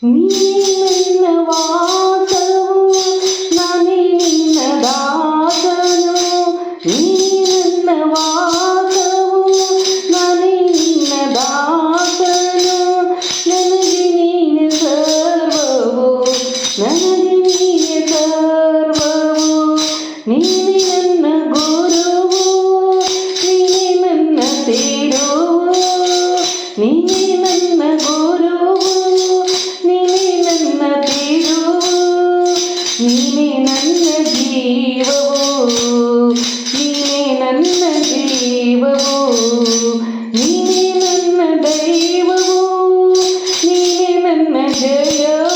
ನೀನೇ ನನ್ನ ವಾಸವು, ನಾನೇ ನಿನ್ನ ದಾಸನು. ನೀನೇ ನನ್ನ ವಾಸವು, ನಾನೇ ನಿನ್ನ ದಾಸನು. ನನಗೆ ನೀನೆ ಸರ್ವವು, ನನಗೆ ನೀನೆ ಸರ್ವವು. ನೀನೇ ನನ್ನ ಗುರುವು, ನೀನೇ ನನ್ನ ತೇರುವು. ನೀನೇ ನನ್ನ ಗುರುವು, ನೀನೇ ನನ್ನ ತೇರುವು. ನೀನೇ ನನ್ನ ಜೀವವು, ನೀನೇ ನನ್ನ ಜೀವವು. ನೀನೇ ನನ್ನ ದೈವವು, ನೀನೇ ನನ್ನ ಜಯ.